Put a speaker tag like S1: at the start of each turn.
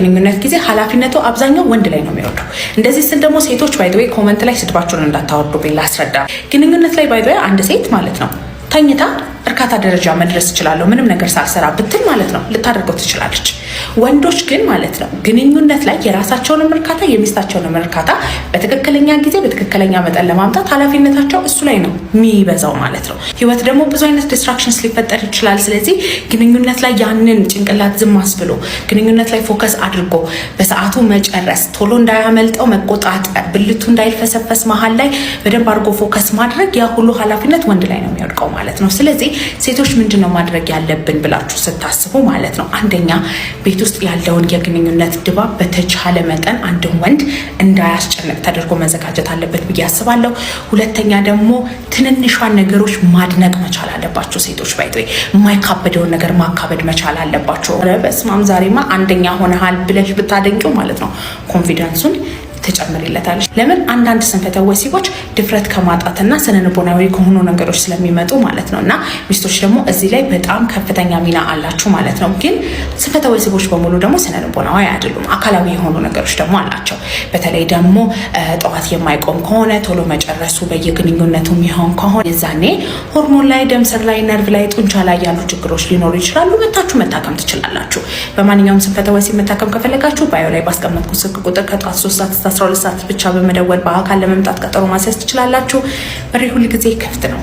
S1: በግንኙነት ጊዜ ኃላፊነቱ አብዛኛው ወንድ ላይ ነው የሚወርደው። እንደዚህ ስል ደግሞ ሴቶች ባይ ዘ ወይ ኮመንት ላይ ስድባችሁን እንዳታወርዱብኝ ላስረዳ። ግንኙነት ላይ ባይ ዘ ወይ አንድ ሴት ማለት ነው ተኝታ እርካታ ደረጃ መድረስ እችላለሁ ምንም ነገር ሳልሰራ ብትል ማለት ነው ልታደርገው ትችላለች። ወንዶች ግን ማለት ነው ግንኙነት ላይ የራሳቸውን እርካታ የሚስታቸውን እርካታ በትክክለኛ ጊዜ በትክክለኛ መጠን ለማምጣት ኃላፊነታቸው እሱ ላይ ነው የሚበዛው ማለት ነው። ህይወት ደግሞ ብዙ አይነት ዲስትራክሽንስ ሊፈጠር ይችላል። ስለዚህ ግንኙነት ላይ ያንን ጭንቅላት ዝም አስብሎ ግንኙነት ላይ ፎከስ አድርጎ በሰዓቱ መጨረስ፣ ቶሎ እንዳያመልጠው መቆጣጠር፣ ብልቱ እንዳይልፈሰፈስ መሀል ላይ በደንብ አድርጎ ፎከስ ማድረግ ያ ሁሉ ኃላፊነት ወንድ ላይ ነው የሚወድቀው ማለት ነው። ስለዚህ ሴቶች ምንድነው ማድረግ ያለብን ብላችሁ ስታስቡ ማለት ነው አንደኛ ቤት ውስጥ ያለውን የግንኙነት ድባብ በተቻለ መጠን አንድ ወንድ እንዳያስጨንቅ ተደርጎ መዘጋጀት አለበት ብዬ አስባለሁ። ሁለተኛ ደግሞ ትንንሿን ነገሮች ማድነቅ መቻል አለባቸው ሴቶች። ባይተይ የማይካበደውን ነገር ማካበድ መቻል አለባቸው። በስማም ዛሬማ አንደኛ ሆነሃል ብለሽ ብታደንቂው ማለት ነው ኮንፊደንሱን ተጨምሪለታለች። ለምን አንዳንድ ስንፈተ ወሲቦች ድፍረት ከማጣትና ስነልቦናዊ ከሆኑ ነገሮች ስለሚመጡ ማለት ነው። እና ሚስቶች ደግሞ እዚህ ላይ በጣም ከፍተኛ ሚና አላችሁ ማለት ነው። ግን ስንፈተ ወሲቦች በሙሉ ደግሞ ስነልቦናዊ አይደሉም፣ አካላዊ የሆኑ ነገሮች ደግሞ አላቸው። በተለይ ደግሞ ጠዋት የማይቆም ከሆነ ቶሎ መጨረሱ በየግንኙነቱ የሚሆን ከሆነ የዛኔ ሆርሞን ላይ፣ ደም ስር ላይ፣ ነርቭ ላይ፣ ጡንቻ ላይ ያሉ ችግሮች ሊኖሩ ይችላሉ። መታችሁ መታከም ትችላላችሁ። በማንኛውም ስንፈተ ወሲብ መታከም ከፈለጋችሁ ባዮ ላይ ባስቀመጥኩት ስልክ ቁጥር ከጧት 3 ሰዓት 12 ሰዓት ብቻ በመደወል በአካል ለመምጣት ቀጠሮ ማስያዝ ትችላላችሁ። በሬ ሁሉ ጊዜ ክፍት ነው።